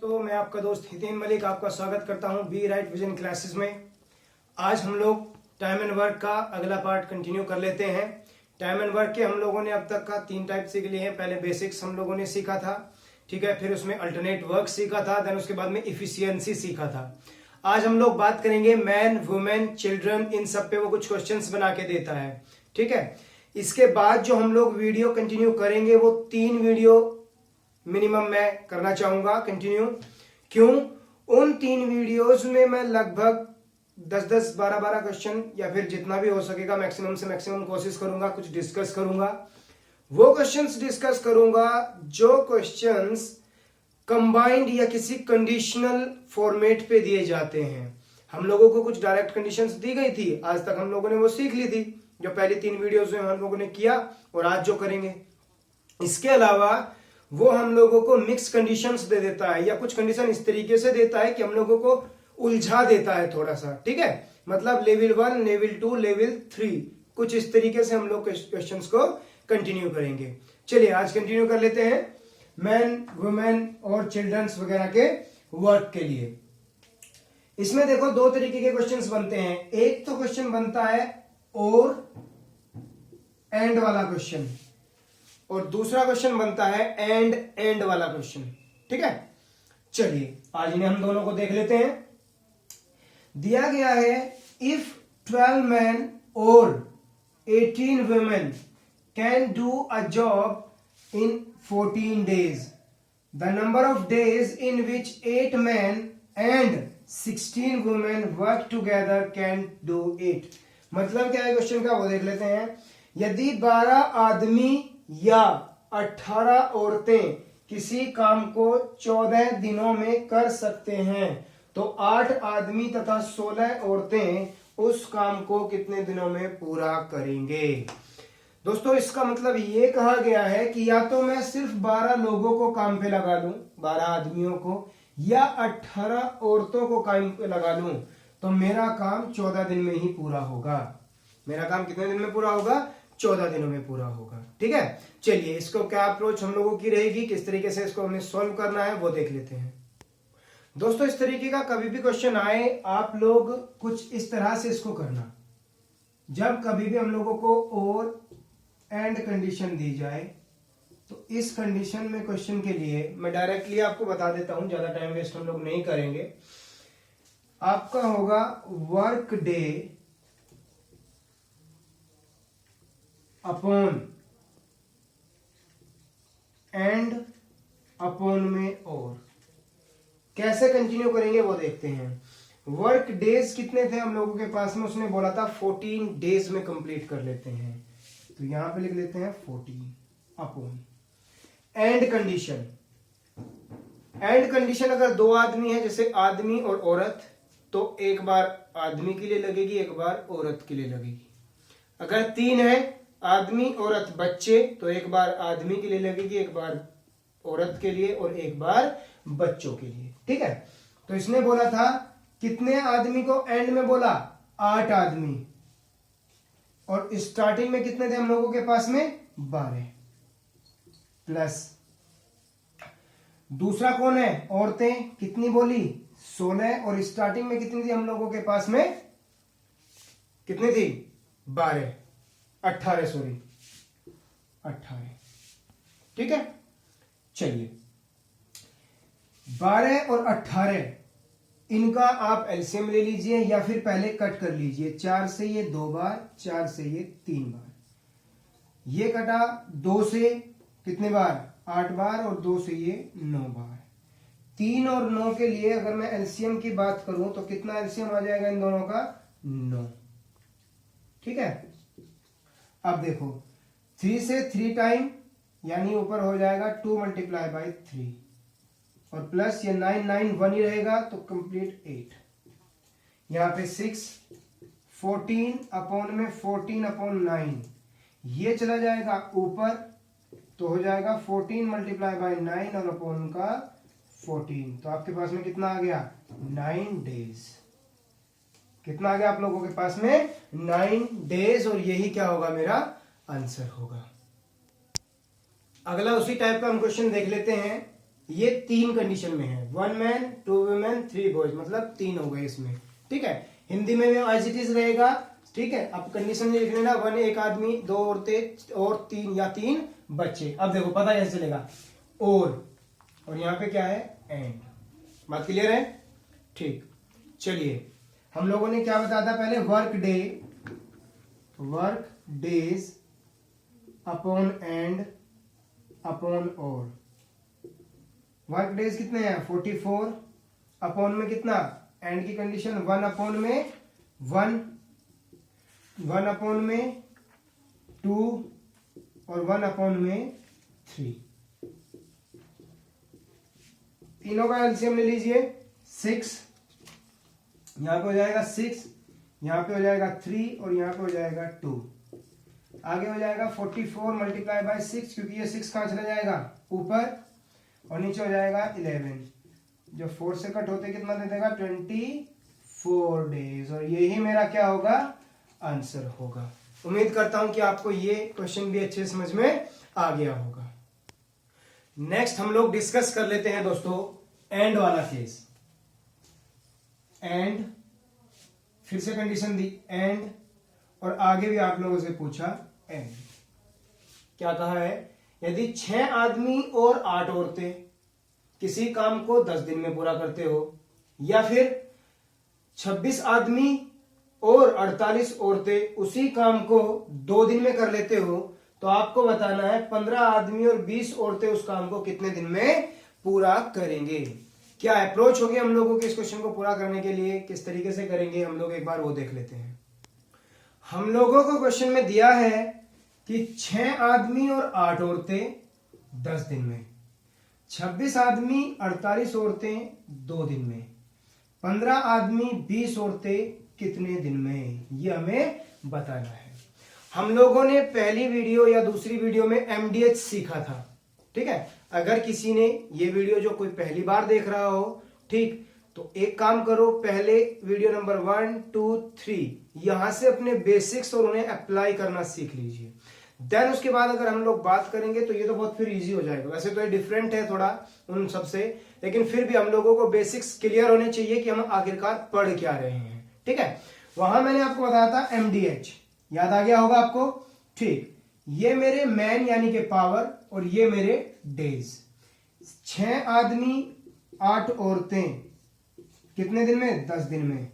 तो मैं आपका दोस्त हितेन मलिक आपका स्वागत करता हूं बी राइट विजन क्लासेस में। आज हम लोग टाइम एंड वर्क का अगला पार्ट कंटिन्यू कर लेते हैं। टाइम एंड वर्क के हम लोगों ने अब तक का 3 टाइप सीख लिए हैं। पहले बेसिक्स हम लोगों ने सीखा था, ठीक है, फिर उसमें अल्टरनेट वर्क सीखा था, देन उसके बाद में इफिशियंसी सीखा था। आज हम लोग बात करेंगे मैन, वुमेन, चिल्ड्रन, इन सब पे वो कुछ क्वेश्चंस बना के देता है, ठीक है। इसके बाद जो हम लोग वीडियो कंटिन्यू करेंगे वो 3 वीडियो मिनिमम मैं करना चाहूंगा कंटिन्यू। क्यों? उन 3 वीडियोस में मैं लगभग 10-10, 12-12 क्वेश्चन या फिर जितना भी हो सकेगा मैक्सिमम से मैक्सिमम कोशिश करूंगा, कुछ डिस्कस करूंगा। वो क्वेश्चंस डिस्कस करूंगा जो क्वेश्चंस कंबाइंड या किसी कंडीशनल फॉर्मेट पे दिए जाते हैं। हम लोगों को कुछ डायरेक्ट कंडीशंस दी गई थी, आज तक हम लोगों ने वो सीख ली थी, जो पहली 3 वीडियोस में हम लोगों ने किया और आज जो करेंगे। इसके अलावा वो हम लोगों को मिक्स कंडीशंस दे देता है या कुछ कंडीशन इस तरीके से देता है कि हम लोगों को उलझा देता है थोड़ा सा, ठीक है। मतलब लेवल 1, लेवल 2, लेवल 3, कुछ इस तरीके से हम लोग क्वेश्चंस को कंटिन्यू करेंगे। चलिए आज कंटिन्यू कर लेते हैं मैन, वुमेन और चिल्ड्रंस वगैरह के वर्क के लिए। इसमें देखो 2 तरीके के क्वेश्चंस बनते हैं। एक तो क्वेश्चन बनता है और एंड वाला क्वेश्चन, और दूसरा क्वेश्चन बनता है एंड वाला क्वेश्चन, ठीक है। चलिए आज इन्हें हम दोनों को देख लेते हैं। दिया गया है इफ 12 मैन और 18 women can do a job in 14 days, the number of days in which 8 man and 16 women work together can do it. मतलब क्या है क्वेश्चन का वो देख लेते हैं। यदि 12 आदमी या 18 औरतें किसी काम को 14 दिनों में कर सकते हैं तो 8 आदमी तथा 16 औरतें उस काम को कितने दिनों में पूरा करेंगे। दोस्तों इसका मतलब ये कहा गया है कि या तो मैं सिर्फ 12 लोगों को काम पे लगा लूं, 12 आदमियों को, या 18 औरतों को काम पे लगा लूं तो मेरा काम 14 दिन में ही पूरा होगा। मेरा काम कितने दिन में पूरा होगा? 14 दिनों में पूरा होगा, ठीक है। चलिए इसको क्या अप्रोच हम लोगों की रहेगी, किस तरीके से इसको हमें सॉल्व करना है वो देख लेते हैं। दोस्तों इस तरीके का कभी भी क्वेश्चन आए आप लोग कुछ इस तरह से इसको करना। जब कभी भी हम लोगों को और एंड कंडीशन दी जाए तो इस कंडीशन में क्वेश्चन के लिए मैं डायरेक्टली आपको बता देता हूं, ज्यादा टाइम वेस्ट हम लोग नहीं करेंगे। आपका होगा work day upon and upon में और। कैसे कंटिन्यू करेंगे वो देखते हैं। वर्क डेज कितने थे हम लोगों के पास में? उसने बोला था 14 डेज में कंप्लीट कर लेते हैं, तो यहां पे लिख लेते हैं 14 upon and condition. And condition अगर 2 आदमी है, जैसे आदमी और औरत, तो एक बार आदमी के लिए लगेगी, एक बार औरत के लिए लगेगी। अगर 3 है, आदमी, औरत, बच्चे, तो एक बार आदमी के लिए लगेगी, एक बार औरत के लिए और एक बार बच्चों के लिए, ठीक है। तो इसने बोला था कितने आदमी को एंड में बोला? 8 आदमी, और स्टार्टिंग में कितने थे हम लोगों के पास में? 12 प्लस दूसरा कौन है? औरतें, कितनी बोली? 16, और स्टार्टिंग में कितनी थी हम लोगों के पास में? कितनी थी? 18, 18, ठीक है। चलिए 12 और 18 इनका आप एलसीएम ले लीजिए या फिर पहले कट कर लीजिए। 4 से ये 2 बार, 4 से ये 3 बार, ये कटा 2 से कितने बार? 8 बार, और 2 से ये 9 बार। 3 और 9 के लिए अगर मैं एलसीएम की बात करूं तो कितना एलसीएम आ जाएगा इन दोनों का? 9, ठीक है। अब देखो 3 से 3 टाइम, यानी ऊपर हो जाएगा 2 मल्टीप्लाई बाई 3, और प्लस ये 9 9 1 ही रहेगा तो कंप्लीट 8। यहां पे 6, 14 अपॉन में 14 अपॉन 9, ये चला जाएगा ऊपर तो हो जाएगा 14 मल्टीप्लाई बाई 9 और अपॉन का 14, तो आपके पास में कितना आ गया? 9 डेज। कितना आ गया आप लोगों के पास में? 9 डेज, और यही क्या होगा? मेरा आंसर होगा। अगला उसी टाइप का हम क्वेश्चन देख लेते हैं। ये 3 कंडीशन में है, 1 मैन 2 वुमेन 3 बॉयज, मतलब 3 हो गए इसमें। ठीक है, हिंदी में एज इट इज रहेगा। ठीक है, अब कंडीशन लिख लेना, 1 एक आदमी, 2 औरतें और 3 या 3 बच्चे। अब देखो पता कैसे चलेगा, और यहाँ पे क्या है, एंड। बात क्लियर है? ठीक, चलिए हम लोगों ने क्या बताया था पहले, work days upon and upon और। वर्क डेज कितने हैं, 44, अपॉन में कितना, एंड की कंडीशन 1 अपॉन में 1, 1 अपॉन में 2 और 1 अपॉन में 3। तीनों का एलसीएम ले लीजिए, 6, यहां पे हो जाएगा 6, यहां पे हो जाएगा 3 और यहां पे हो जाएगा 2। आगे हो जाएगा 44 मल्टीप्लाई बाय 6, क्योंकि ये 6 कहां चला जाएगा, ऊपर, और नीचे हो जाएगा 11, जो 4 से कट होते कितना दे देगा, 24 डेज। और यही मेरा क्या होगा, आंसर होगा। उम्मीद करता हूं कि आपको ये क्वेश्चन भी अच्छे समझ में आ गया होगा। नेक्स्ट हम लोग डिस्कस कर लेते हैं दोस्तों एंड वाला केस। एंड, फिर से कंडीशन दी एंड, और आगे भी आप लोगों से पूछा एंड। क्या कहा है, यदि 6 आदमी और 8 औरतें किसी काम को 10 दिन में पूरा करते हो, या फिर 26 आदमी और 48 औरतें उसी काम को 2 दिन में कर लेते हो, तो आपको बताना है 15 आदमी और 20 औरतें उस काम को कितने दिन में पूरा करेंगे। क्या अप्रोच होगी हम लोगों के इस क्वेश्चन को पूरा करने के लिए, किस तरीके से करेंगे हम लोग, एक बार वो देख लेते हैं। हम लोगों को क्वेश्चन में दिया है कि 6 आदमी और 8 औरतें 10 दिन में, 26 आदमी 48 औरतें 2 दिन में, 15 आदमी 20 औरतें कितने दिन में, ये हमें बताना है। हम लोगों ने पहली वीडियो या दूसरी वीडियो में एमडीएच सीखा था। ठीक है, अगर किसी ने ये वीडियो जो कोई पहली बार देख रहा हो, ठीक, तो एक काम करो, पहले वीडियो नंबर 1, 2, 3 यहां से अपने बेसिक्स और उन्हें अप्लाई करना सीख लीजिए। देन उसके बाद अगर हम लोग बात करेंगे तो ये तो बहुत फिर इजी हो जाएगा। वैसे तो ये डिफरेंट है थोड़ा उन सबसे, लेकिन फिर भी हम लोगों को बेसिक्स क्लियर होने चाहिए कि हम आखिरकार पढ़ क्या रहे हैं। ठीक है, वहां मैंने आपको बताया था एमडीएच, याद आ गया होगा आपको। ठीक, ये मेरे मैन यानी कि पावर, और ये मेरे डेज। 6 आदमी 8 औरतें कितने दिन में, 10 दिन में।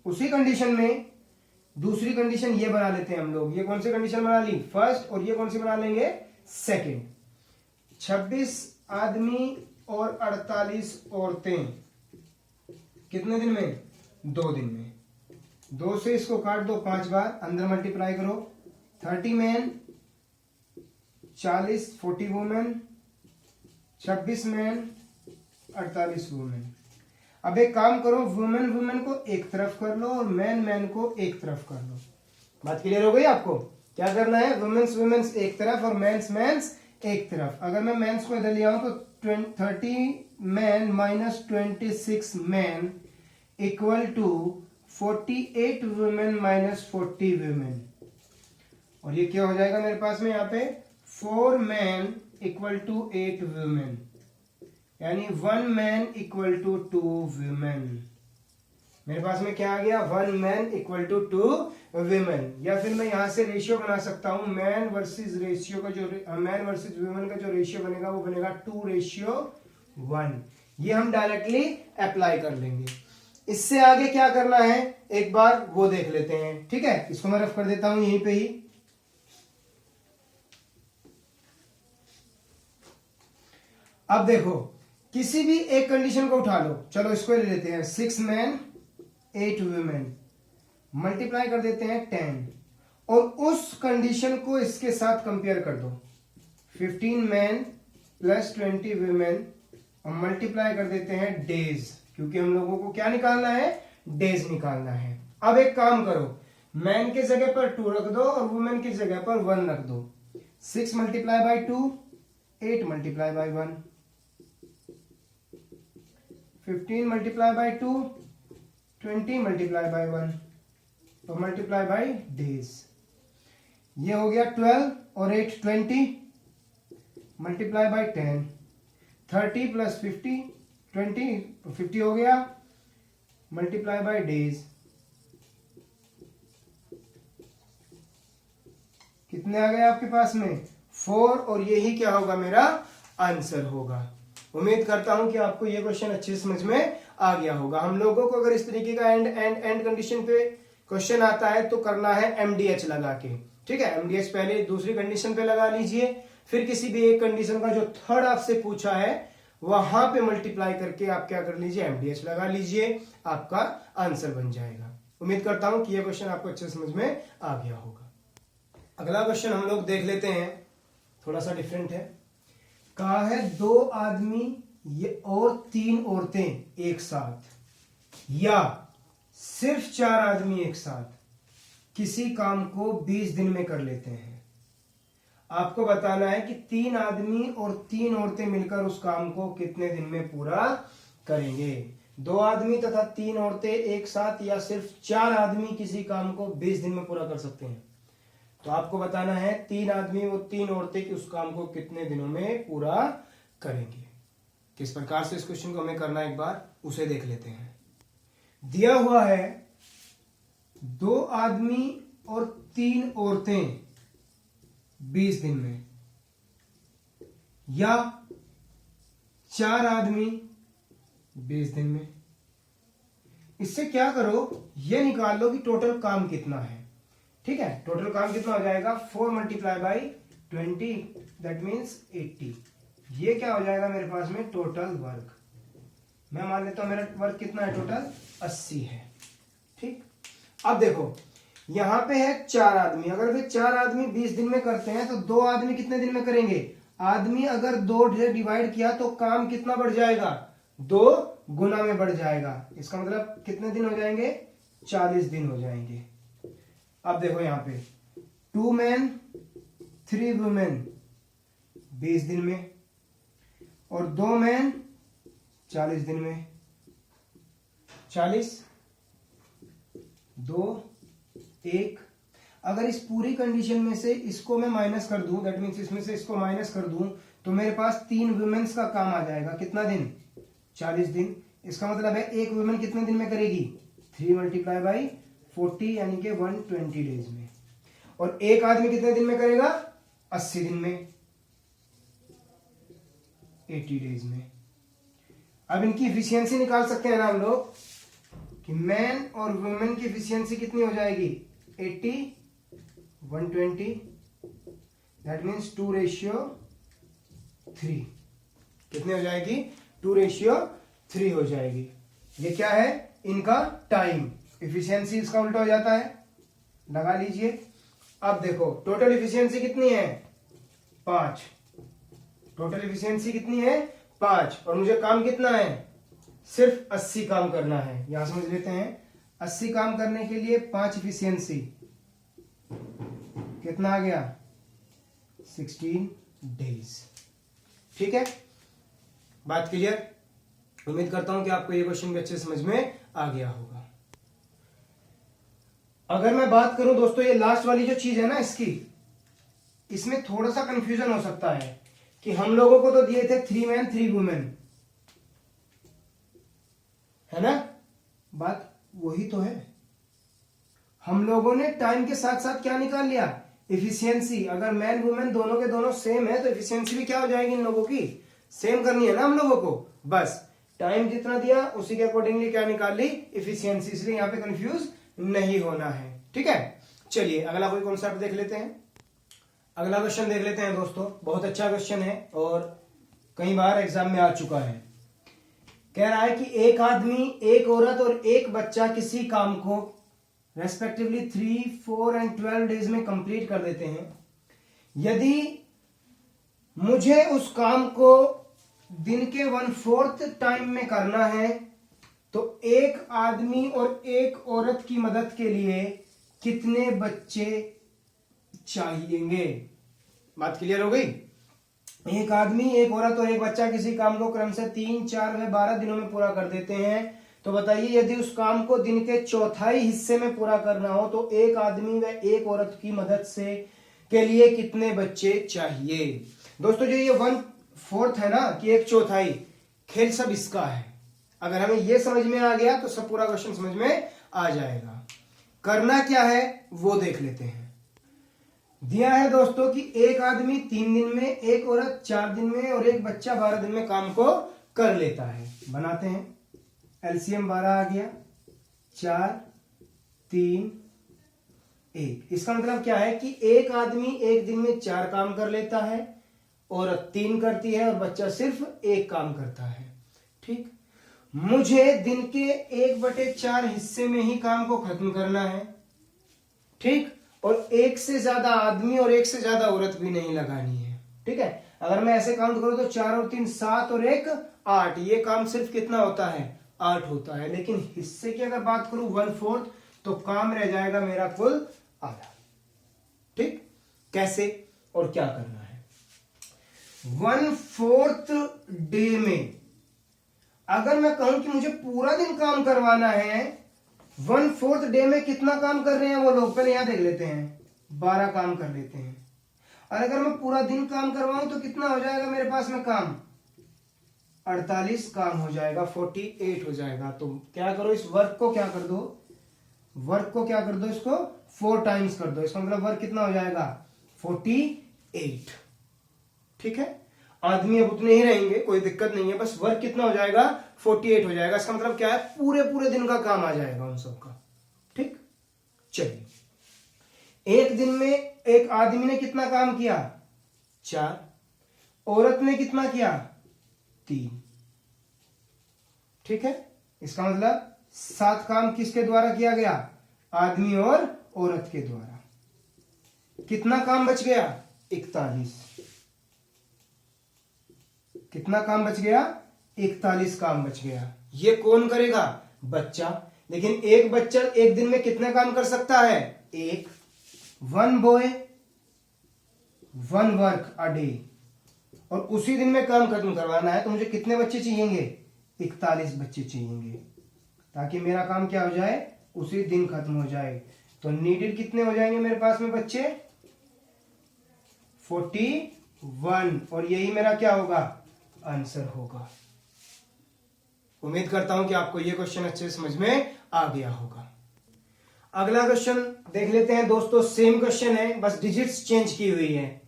उसी कंडीशन में दूसरी कंडीशन ये बना लेते हैं हम लोग। ये कौन सी कंडीशन बना ली, फर्स्ट, और ये कौन सी बना लेंगे, सेकंड। 26 आदमी और 48 औरतें कितने दिन में, 2 दिन में। 2 से इसको काट दो 5 बार, अंदर मल्टीप्लाई करो, 30 मैन 40 40 वुमेन, 26 मैन 48 वुमेन। अब एक काम करो, वुमेन वुमेन को एक तरफ कर लो और मैन मैन को एक तरफ कर लो। बात क्लियर हो गई आपको? क्या करना है, वुमेन्स वुमेन्स एक तरफ और मेंस मेंस एक तरफ। अगर मैं मेंस को इधर ले आऊं तो 30 man minus 26 man equal to 48 women minus 40 women. और ये क्या हो जाएगा मेरे पास में, यहाँ पे 4 मैन इक्वल टू 8 वुमेन, यानी 1 मैन इक्वल टू 2 वुमेन। मेरे पास में क्या आ गया, 1 मैन इक्वल टू 2 वुमेन। या फिर मैं यहां से रेशियो बना सकता हूं, मैन वर्सेस रेशियो का जो मैन वर्सेस वुमेन का जो रेशियो बनेगा वो बनेगा 2:1। ये हम डायरेक्टली अप्लाई कर लेंगे। इससे आगे क्या करना है एक बार वो देख लेते हैं। ठीक है, इसको मैं रफ कर देता हूं यहीं पे ही। अब देखो, किसी भी एक कंडीशन को उठा लो, चलो इसको ले लेते हैं, 6 मैन 8 वुमेन, मल्टीप्लाई कर देते हैं 10, और उस कंडीशन को इसके साथ कंपेयर कर दो, 15 मैन प्लस 20 वुमेन, और मल्टीप्लाई कर देते हैं डेज, क्योंकि हम लोगों को क्या निकालना है, डेज निकालना है। अब एक काम करो, मैन की जगह पर 2 रख दो और वुमेन की जगह पर 1 रख दो। 6 multiply by 2, 8 multiply by 1, 15 multiply by 2, 20 multiply by 1, तो मल्टीप्लाई बाई डेज। ये हो गया 12 और 8 20, मल्टीप्लाई बाई 10, 30 प्लस 50 20 तो 50 हो गया, मल्टीप्लाई बाय डेज, कितने आ गए आपके पास में 4, और यही क्या होगा मेरा आंसर होगा। उम्मीद करता हूं कि आपको ये क्वेश्चन अच्छे से समझ में आ गया होगा। हम लोगों को अगर इस तरीके का एंड कंडीशन पे क्वेश्चन आता है तो करना है एमडीएच लगा के, ठीक है। एमडीएच पहले दूसरी कंडीशन पे लगा लीजिए, फिर किसी भी एक कंडीशन का जो थर्ड आपसे पूछा है वहां पे मल्टीप्लाई करके आप क्या कर लीजिए, एमडीएच लगा लीजिए, आपका आंसर बन जाएगा। उम्मीद करता हूं कि यह क्वेश्चन आपको अच्छे समझ में आ गया होगा। अगला क्वेश्चन हम लोग देख लेते हैं, थोड़ा सा डिफरेंट है। कहा है 2 आदमी और 3 औरतें एक साथ, या सिर्फ 4 आदमी एक साथ किसी काम को 20 दिन में कर लेते हैं। आपको बताना है कि 3 आदमी और 3 औरतें मिलकर उस काम को कितने दिन में पूरा करेंगे। 2 आदमी तथा 3 औरतें एक साथ या सिर्फ 4 आदमी किसी काम को 20 दिन में पूरा कर सकते हैं। तो आपको बताना है 3 आदमी और 3 औरतें कि उस काम को कितने दिनों में पूरा करेंगे। किस प्रकार से इस क्वेश्चन को हमें करना है एक बार उसे देख लेते हैं। दिया हुआ है 2 आदमी और 3 औरतें 20 दिन में, या 4 आदमी 20 दिन में। इससे क्या करो, ये निकाल लो कि टोटल काम कितना है, ठीक है। टोटल काम कितना हो जाएगा 4 मल्टीप्लाई बाई 20 दैट मीन्स 80। ये क्या हो जाएगा मेरे पास में टोटल वर्क। मैं मान लेता हूं मेरा वर्क कितना है, टोटल 80 है, ठीक। अब देखो यहां पे है 4 आदमी, अगर वे 4 आदमी 20 दिन में करते हैं तो 2 आदमी कितने दिन में करेंगे। आदमी अगर 2 से डिवाइड किया तो काम कितना बढ़ जाएगा, 2 गुना में बढ़ जाएगा। इसका मतलब कितने दिन हो जाएंगे, 40 दिन हो जाएंगे। अब देखो यहां पे 2 मैन 3 वुमेन 20 दिन में, और 2 मैन 40 दिन में। 40 2 1। अगर इस पूरी कंडीशन में से इसको मैं माइनस कर दूं, दैट मीन्स इसमें से इसको माइनस कर दूं, तो मेरे पास 3 वुमेन्स का काम आ जाएगा। कितना दिन, 40 दिन। इसका मतलब है एक वुमेन कितने दिन में करेगी, 3 मल्टीप्लाई बाई 40 यानी कि 120 डेज में। और एक आदमी कितने दिन में करेगा, 80 दिन में, 80 डेज में। अब इनकी इफिशियंसी निकाल सकते हैं ना हम लोग कि मैन और वुमेन की इफिशियंसी कितनी हो जाएगी, 80 120 दैट मीन्स 2:3। कितने हो जाएगी, 2:3 हो जाएगी। ये क्या है, इनका टाइम। इफिशियंसी इसका उल्टा हो जाता है, लगा लीजिए। अब देखो टोटल इफिशियंसी कितनी है, 5। टोटल इफिशियंसी कितनी है, 5, और मुझे काम कितना है, सिर्फ 80 काम करना है। यहां समझ लेते हैं 80 काम करने के लिए 5 इफिशियंसी कितना आ गया, 16 डेज। ठीक है, बात क्लियर। उम्मीद करता हूं कि आपको ये क्वेश्चन भी अच्छे समझ में आ गया होगा। अगर मैं बात करूं दोस्तों, ये लास्ट वाली जो चीज है ना इसकी, इसमें थोड़ा सा कंफ्यूजन हो सकता है कि हम लोगों को तो दिए थे 3 मैन 3 वुमेन, है ना, बात वही तो है। हम लोगों ने टाइम के साथ साथ क्या निकाल लिया, इफिशियंसी। अगर मैन वुमेन दोनों के दोनों सेम है तो इफिशियंसी भी क्या हो जाएगी, इन लोगों की सेम करनी है ना हम लोगों को। बस टाइम जितना दिया उसी के अकॉर्डिंगली क्या निकाल ली, इफिशियंसी। इसलिए यहां पे कंफ्यूज नहीं होना है। ठीक है, चलिए अगला कोई कॉन्सेप्ट देख लेते हैं। अगला क्वेश्चन देख लेते हैं दोस्तों, बहुत अच्छा क्वेश्चन है और कई बार एग्जाम में आ चुका है। कह रहा है कि एक आदमी, एक औरत और एक बच्चा किसी काम को रेस्पेक्टिवली 3, 4 एंड 12 डेज में कंप्लीट कर देते हैं। यदि मुझे उस काम को दिन के 1/4 टाइम में करना है तो एक आदमी और एक औरत की मदद के लिए कितने बच्चे चाहिएंगे। बात क्लियर हो गई। एक आदमी, एक औरत और एक बच्चा किसी काम को क्रम से 3, 4 व 12 दिनों में पूरा कर देते हैं। तो बताइए यदि उस काम को दिन के चौथाई हिस्से में पूरा करना हो तो एक आदमी व एक औरत की मदद से के लिए कितने बच्चे चाहिए। दोस्तों जो ये 4/4 है ना कि 1/4, खेल सब इसका है। अगर हमें ये समझ में आ गया तो सब पूरा क्वेश्चन समझ में आ जाएगा। करना क्या है वो देख लेते हैं। दिया है दोस्तों कि एक आदमी 3 दिन में, एक औरत 4 दिन में और एक बच्चा 12 दिन में काम को कर लेता है। बनाते हैं। एलसीएम 12 आ गया, 4 3 1। इसका मतलब क्या है कि एक आदमी एक दिन में 4 काम कर लेता है, औरत 3 करती है और बच्चा सिर्फ 1 काम करता है। ठीक, मुझे दिन के 1/4 हिस्से में ही काम को खत्म करना है। ठीक, और एक से ज्यादा आदमी और एक से ज्यादा औरत भी नहीं लगानी है। ठीक है, अगर मैं ऐसे काउंट करूं तो 4 और 3 7 और 1 8। ये काम सिर्फ कितना होता है? 8 होता है। लेकिन हिस्से की अगर बात करूं 1/4 तो काम रह जाएगा मेरा कुल आधा। ठीक, कैसे और क्या करना है? 1/4 डे में अगर मैं कहूं कि मुझे पूरा दिन काम करवाना है, 1/4 डे में कितना काम कर रहे हैं वो लोग, पहले यहां देख लेते हैं। 12 काम कर लेते हैं। और अगर मैं पूरा दिन काम करवाऊं तो कितना हो जाएगा मेरे पास में काम? 48 काम हो जाएगा, 48 हो जाएगा। तो क्या करो, इस वर्क को क्या कर दो, वर्क को क्या कर दो, इसको 4 टाइम्स कर दो। इसका मतलब वर्क कितना हो जाएगा? 48। ठीक है, आदमी अब उतने ही रहेंगे, कोई दिक्कत नहीं है, बस वर्क कितना हो जाएगा? 48 हो जाएगा। इसका मतलब क्या है? पूरे पूरे दिन का काम आ जाएगा उन सबका। ठीक, चलिए। एक दिन में एक आदमी ने कितना काम किया? 4। औरत ने कितना किया? 3। ठीक है, इसका मतलब 7 काम किसके द्वारा किया गया? आदमी और औरत के द्वारा। कितना काम बच गया? 41। कितना काम बच गया? 41 काम बच गया। ये कौन करेगा? बच्चा। लेकिन एक बच्चा एक दिन में कितने काम कर सकता है? 1। 1 बॉय 1 वर्क अ डे। और उसी दिन में काम खत्म करवाना है तो मुझे कितने बच्चे चाहिएंगे? 41 बच्चे चाहिएंगे, ताकि मेरा काम क्या हो जाए? उसी दिन खत्म हो जाए। तो नीडेड कितने हो जाएंगे मेरे पास में बच्चे? 41। और यही मेरा क्या होगा? आंसर होगा। उम्मीद करता हूं कि आपको यह क्वेश्चन अच्छे से समझ में आ गया होगा। अगला क्वेश्चन देख लेते हैं दोस्तों। सेम क्वेश्चन है, बस डिजिट्स चेंज की हुई है।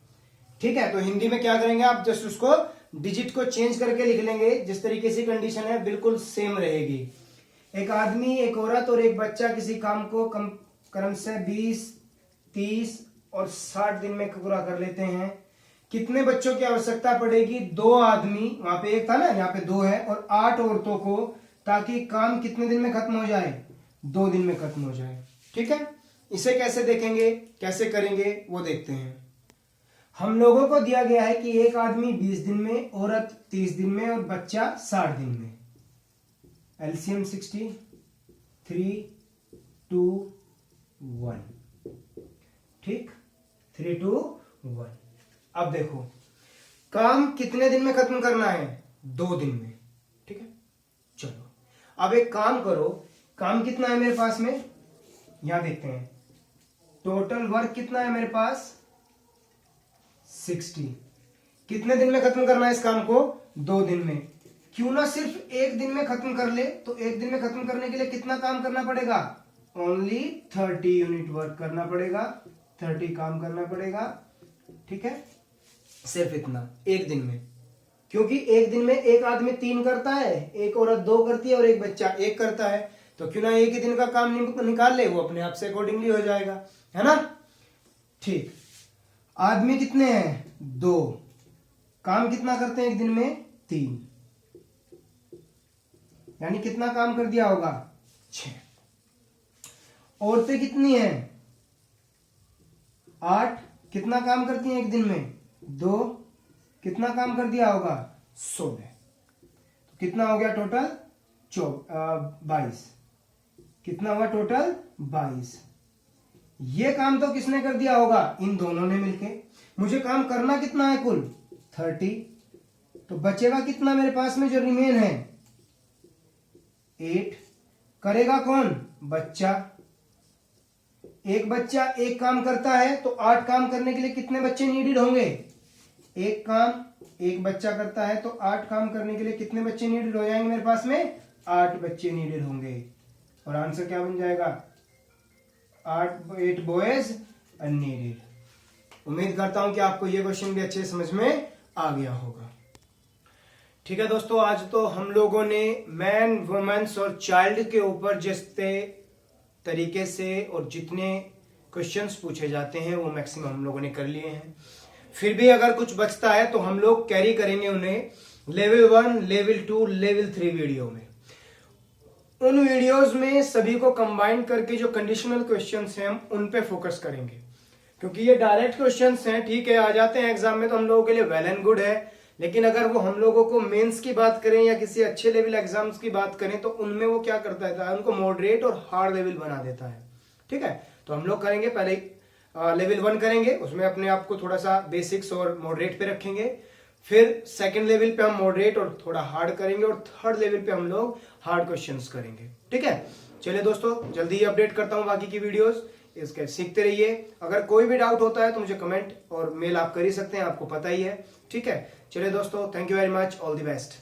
ठीक है, तो हिंदी में क्या करेंगे आप? जस्ट उसको डिजिट को चेंज करके लिख लेंगे। जिस तरीके से कंडीशन है बिल्कुल सेम रहेगी। एक आदमी, एक औरत और एक बच्चा किसी काम को क्रमशः 20, 30 और 60 दिन में पूरा कर लेते हैं। कितने बच्चों की आवश्यकता पड़ेगी? 2 आदमी, वहां पे 1 था ना, यहाँ पे 2 है, और 8 औरतों को, ताकि काम कितने दिन में खत्म हो जाए? 2 दिन में खत्म हो जाए। ठीक है, इसे कैसे देखेंगे, कैसे करेंगे वो देखते हैं। हम लोगों को दिया गया है कि एक आदमी 20 दिन में, औरत 30 दिन में और बच्चा 60 दिन में। एलसीएम 60, 3 2 1। ठीक, 3 2 1। अब देखो, काम कितने दिन में खत्म करना है? 2 दिन में। ठीक है, चलो अब एक काम करो। काम कितना है मेरे पास में? यहां देखते हैं। टोटल वर्क कितना है मेरे पास? 60। कितने दिन में खत्म करना है इस काम को? 2 दिन में। क्यों ना सिर्फ 1 दिन में खत्म कर ले? तो 1 दिन में खत्म करने के लिए कितना काम करना पड़ेगा? ओनली 30 यूनिट वर्क करना पड़ेगा, 30 काम करना पड़ेगा। ठीक है, सिर्फ इतना 1 दिन में। क्योंकि 1 दिन में एक आदमी 3 करता है, एक औरत 2 करती है और एक बच्चा 1 करता है। तो क्यों ना एक ही दिन का काम निकाल ले, वो अपने आप से अकॉर्डिंगली हो जाएगा, है ना। ठीक, आदमी कितने हैं? 2। काम कितना करते हैं 1 दिन में? 3। यानी कितना काम कर दिया होगा? 6। औरतें कितनी हैं? 8। कितना काम करती हैं 1 दिन में? 2। कितना काम कर दिया होगा? 16। तो कितना हो गया टोटल? 22। कितना हुआ टोटल? 22। ये काम तो किसने कर दिया होगा? इन दोनों ने मिलके। मुझे काम करना कितना है कुल? 30। तो बचेगा कितना मेरे पास में जो रिमेन है? 8। करेगा कौन? बच्चा। एक बच्चा 1 काम करता है तो 8 काम करने के लिए कितने बच्चे नीडेड होंगे? एक काम एक बच्चा करता है, तो 8 काम करने के लिए कितने बच्चे नीडेड हो जाएंगे मेरे पास में? 8 बच्चे नीडेड होंगे। और आंसर क्या बन जाएगा? 8 बॉयज अननीडेड। उम्मीद करता हूं कि आपको ये क्वेश्चन भी अच्छे समझ में आ गया होगा। ठीक है दोस्तों, आज तो हम लोगों ने मैन, वुमेन्स और चाइल्ड के ऊपर जितने तरीके से और जितने क्वेश्चंस पूछे जाते हैं वो मैक्सिमम हम लोगों ने कर लिए हैं। फिर भी अगर कुछ बचता है तो हम लोग कैरी करेंगे उन्हें लेवल 1, लेवल 2, लेवल 3 वीडियो में। उन वीडियोस में सभी को कंबाइन करके जो कंडीशनल क्वेश्चंस हैं हम उन पे फोकस करेंगे, क्योंकि ये डायरेक्ट क्वेश्चंस हैं, ठीक है, आ जाते हैं एग्जाम में तो हम लोगों के लिए वेल एंड गुड है, लेकिन अगर वो हम लोगों को मेंस की बात करें या किसी अच्छे लेवल एग्जाम्स की बात करें तो उनमें वो क्या करता है, उनको मॉडरेट और हार्ड लेवल बना देता है। ठीक है, तो हम लोग करेंगे पहले लेवल 1 करेंगे, उसमें अपने आप को थोड़ा सा बेसिक्स और मॉडरेट पे रखेंगे। फिर सेकंड लेवल पे हम मॉडरेट और थोड़ा हार्ड करेंगे और थर्ड लेवल पे हम लोग हार्ड क्वेश्चंस करेंगे। ठीक है, चलिए दोस्तों, जल्दी ही अपडेट करता हूं बाकी की वीडियोस। इसके सीखते रहिए। अगर कोई भी डाउट होता है तो मुझे कमेंट और मेल आप कर ही सकते हैं, आपको पता ही है। ठीक है, चलिए दोस्तों, thank you very much, all the best.